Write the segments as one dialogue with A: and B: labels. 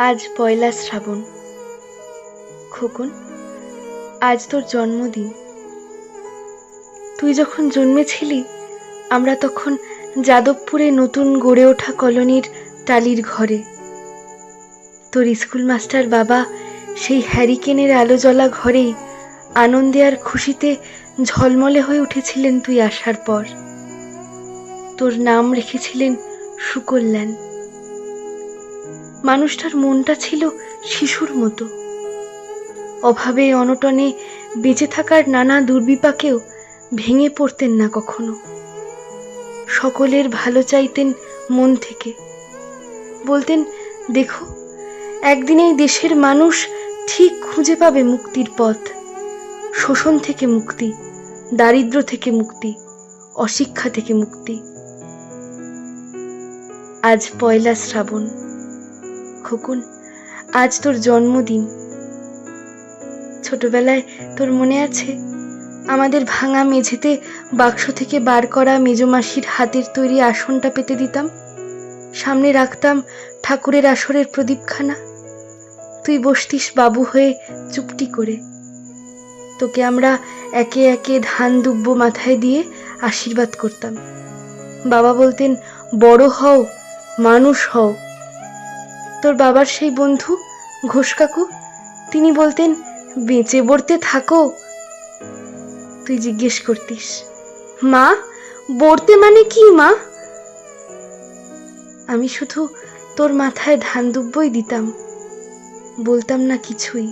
A: আজ পয়লা শ্রাবণ। খোকন, আজ তোর জন্মদিন। তুই যখন জন্মেছিলি আমরা তখন যাদবপুরে নতুন গড়ে ওঠা কলোনির টালির ঘরে। তোর স্কুল মাস্টার বাবা সেই হ্যারিকেনের আলো জ্বলা ঘরেই আনন্দে আর খুশিতে ঝলমলে হয়ে উঠেছিলেন তুই আসার পর। তোর নাম রেখেছিলেন সুকল্যাণ। মানুষটার মনটা ছিল শিশুর মতো। অভাবে অনটনে বেঁচে থাকার নানা দুর্বিপাকেও ভেঙে পড়তেন না কখনো। সকলের ভালো চাইতেন মন থেকে। বলতেন, দেখো, একদিন এই দেশের মানুষ ঠিক খুঁজে পাবে মুক্তির পথ। শোষণ থেকে মুক্তি, দারিদ্র থেকে মুক্তি, অশিক্ষা থেকে মুক্তি। আজ পয়লা শ্রাবণ। খোকন, আজ তোর জন্মদিন। ছোটবেলায় তোর মনে আছে আমাদের ভাঙা মেঝেতে বাক্স থেকে বার করা মেজমাসির হাতের তৈরি আসনটা পেতে দিতাম, সামনে রাখতাম ঠাকুরের আসরের প্রদীপখানা। তুই বসতিস বাবু হয়ে চুপটি করে। তোকে আমরা একে একে ধান দুব্ব মাথায় দিয়ে আশীর্বাদ করতাম। বাবা বলতেন, বড় হও, মানুষ হও। তোর বাবার সেই বন্ধু ঘোষ কাকু, তিনি বলতেন, বেঁচে বর্তে থাকো। তুই জিজ্ঞেস করতিস, মা, বর্তে মানে কি মা? আমি শুধু তোর মাথায় ধান দুব্বই দিতাম, বলতাম না কিছুই।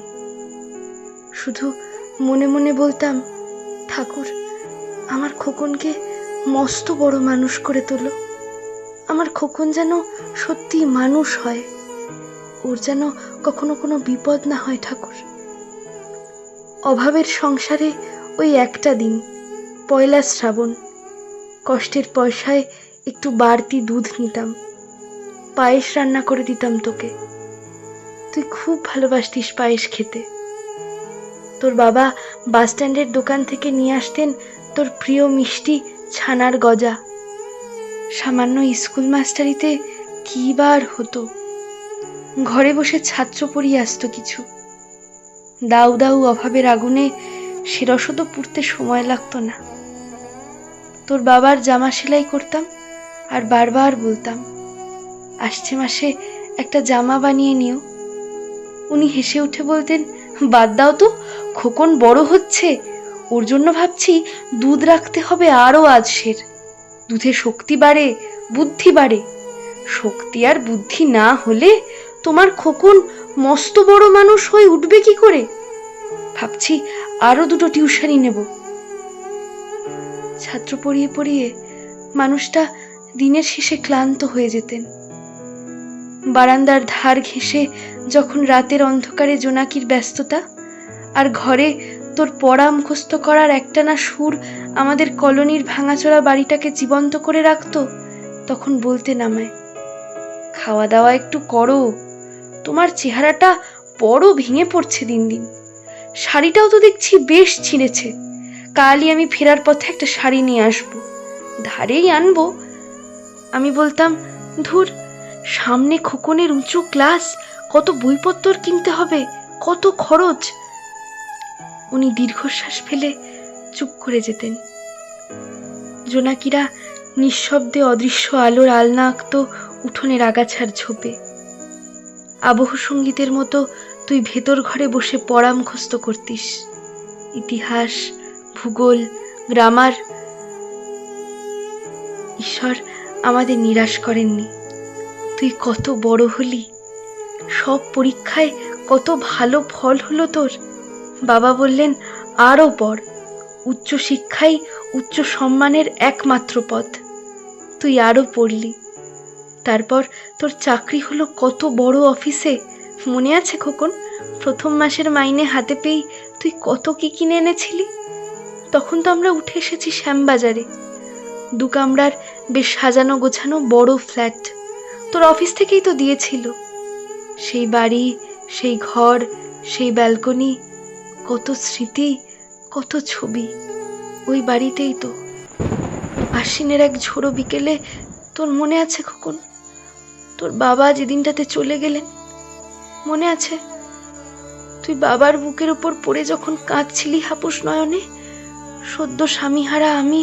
A: শুধু মনে মনে বলতাম, ঠাকুর আমার খোকনকে মস্ত বড় মানুষ করে তোলো। আমার খোকন যেন সত্যি মানুষ হয়, ওর যেন কখনো কোনো বিপদ না হয় ঠাকুর। অভাবের সংসারে ওই একটা দিন, পয়লা শ্রাবণ, কষ্টের পয়সায় একটু বাড়তি দুধ নিতাম, পায়েস রান্না করে দিতাম তোকে। তুই খুব ভালোবাসতিস পায়েস খেতে। তোর বাবা বাস স্ট্যান্ডের দোকান থেকে নিয়ে আসতেন তোর প্রিয় মিষ্টি ছানার গজা। সামান্য স্কুল মাস্টারিতে কি বার হতো। ঘরে বসে ছাত্র পড়িয়ে আসতো কিছু। দাউ দাউ অভাবের আগুনে সে রসদও পুড়তে সময় লাগতো না। তোর বাবার জামা সেলাই করতাম আর বারবার বলতাম, আসছে মাসে একটা জামা বানিয়ে নিও। উনি হেসে উঠে বলতেন, বাদ দাও তো, খোকন বড় হচ্ছে, ওর জন্য ভাবছি দুধ রাখতে হবে আরো আজসের। দুধে শক্তি বাড়ে, বুদ্ধি বাড়ে। শক্তি আর বুদ্ধি না হলে তোমার খোকন মস্ত বড় মানুষ হয়ে উঠবে কি করে? ভাবছি আরো দুটো টিউশনি নেব। ছাত্র পড়িয়ে পড়িয়ে মানুষটা দিনের শেষে ক্লান্ত হয়ে যেতেন। বারান্দার ধার ঘেঁষে যখন রাতের অন্ধকারে জোনাকির ব্যস্ততা, আর ঘরে তোর পড়া মুখস্থ করার একটানা সুর আমাদের কলোনির ভাঙাচোরা বাড়িটাকে জীবন্ত করে রাখতো, তখন বলতেন আমায়, খাওয়া দাওয়া একটু করো, তোমার চেহারাটা বড় ভেঙে পড়ছে দিন দিন। শাড়িটাও তো দেখছি বেশ ছিঁড়েছে। কালই আমি ফেরার পথে একটা শাড়ি নিয়ে আসবো, ধারেই আনবো। আমি বলতাম, ধুর, সামনে খোকনের উঁচু ক্লাস, কত বইপত্তর কিনতে হবে, কত খরচ। উনি দীর্ঘশ্বাস ফেলে চুপ করে যেতেন। জোনাকিরা নিঃশব্দে অদৃশ্য আলোর আলনা আঁকত উঠোনের আগাছার ঝোপে। আবহ সঙ্গীতের মতো তুই ভেতর ঘরে বসে পড়া মুখস্থ করতিস, ইতিহাস, ভূগোল, গ্রামার। ঈশ্বর আমাদের নিরাশ করেননি। তুই কত বড় হলি, সব পরীক্ষায় কত ভালো ফল হলো তোর। বাবা বললেন, আরো পড়, উচ্চ শিক্ষাই উচ্চ সম্মানের একমাত্র পথ। তুই আরো পড়লি। তারপর তোর চাকরি হলো কত বড় অফিসে। মনে আছে খোকন, প্রথম মাসের মাইনে হাতে পেয়ে তুই কত কি কিনে এনেছিলি? তখন তো আমরা উঠে এসেছি শ্যামবাজারে, 2 কামরার বেশ সাজানো গোছানো বড় ফ্ল্যাট। তোর অফিস থেকেই তো দিয়েছিল। সেই বাড়ি, সেই ঘর, সেই ব্যালকনি, কত স্মৃতি, কত ছবি। ওই বাড়িতেই তো আশ্বিনের এক ঝোড়ো বিকেলে, তোর মনে আছে খোকন, তোর বাবা যেদিনটাতে চলে গেলেন, মনে আছে তুই বাবার বুকের উপর পড়ে যখন কাঁদছিলি হাপুস নয়নে? সদ্য স্বামীহারা আমি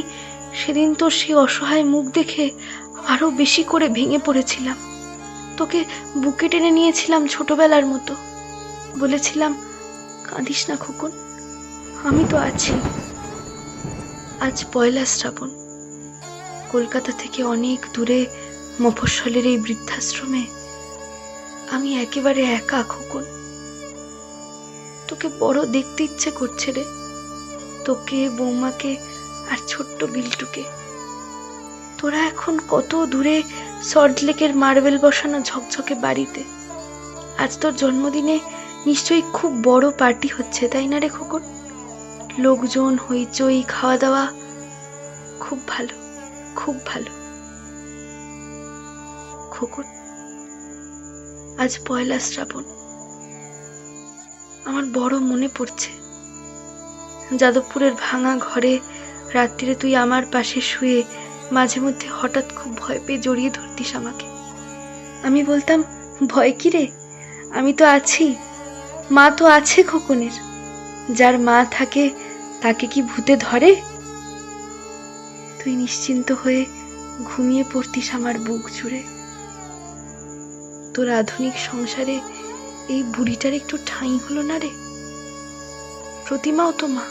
A: সেদিন তোর সেই অসহায় মুখ দেখে আরো বেশি করে ভেঙে পড়েছিলাম। তোকে বুকে টেনে নিয়েছিলাম ছোটবেলার মতো, বলেছিলাম, কাঁদিস না খোকন, আমি তো আছি। আজ পয়লা শ্রাবণ, কলকাতা থেকে অনেক দূরে মফস্বলের এই বৃদ্ধাশ্রমে আমি একেবারে একা খোকন। তোকে বড় দেখতে ইচ্ছে করছে রে, তোকে, বৌমাকে আর ছোট্ট বিল্টুকে। তোরা এখন কত দূরে সল্টলেকের মার্বেল বসানো ঝকঝকে বাড়িতে। আজ তোর জন্মদিনে নিশ্চয়ই খুব বড় পার্টি হচ্ছে, তাই না রে খোকন? লোকজন, হইচই, খাওয়া দাওয়া, খুব ভালো, খুব ভালো। খোকন, আজ পয়লা শ্রাবণ। আমার বড় মনে পড়ছে যাদবপুরের ভাঙা ঘরে রাত্রিরে তুই আমার পাশে শুয়ে মাঝে মধ্যে হঠাৎ খুব ভয় পেয়ে জড়িয়ে ধরতিস আমাকে। আমি বলতাম, ভয় কি রে, আমি তো আছি, মা তো আছে খোকনের। যার মা থাকে তাকে কি ভূতে ধরে? তুই নিশ্চিন্ত হয়ে ঘুমিয়ে পড়তিস আমার বুক জুড়ে। তোর আধুনিক সংসারে এই বুড়িটার একটু ঠাঁই হলো না রে? প্রতিমাও তো মা,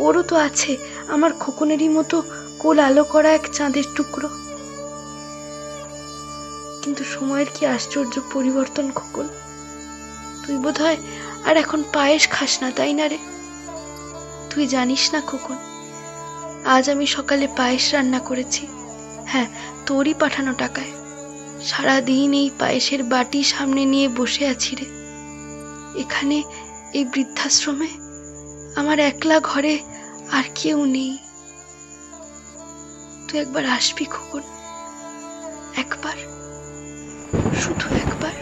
A: ওরও তো আছে আমার খোকনেরই মতো কোল আলো করা এক চাঁদের টুকরো। কিন্তু সময়ের কি আশ্চর্য পরিবর্তন খোকন। তুই বোধহয় আর এখন পায়েস খাস না, তাই না রে? তুই জানিস না খোকন, আজ আমি সকালে পায়েস রান্না করেছি। হ্যাঁ, তোরই পাঠানো টাকায়। সারাদিন এই পায়েসের বাটি সামনে নিয়ে বসে আছি রে। এখানে এই বৃদ্ধাশ্রমে আমার একলা ঘরে আর কেউ নেই। তুই একবার আসবি খোকন, একবার, শুধু একবার।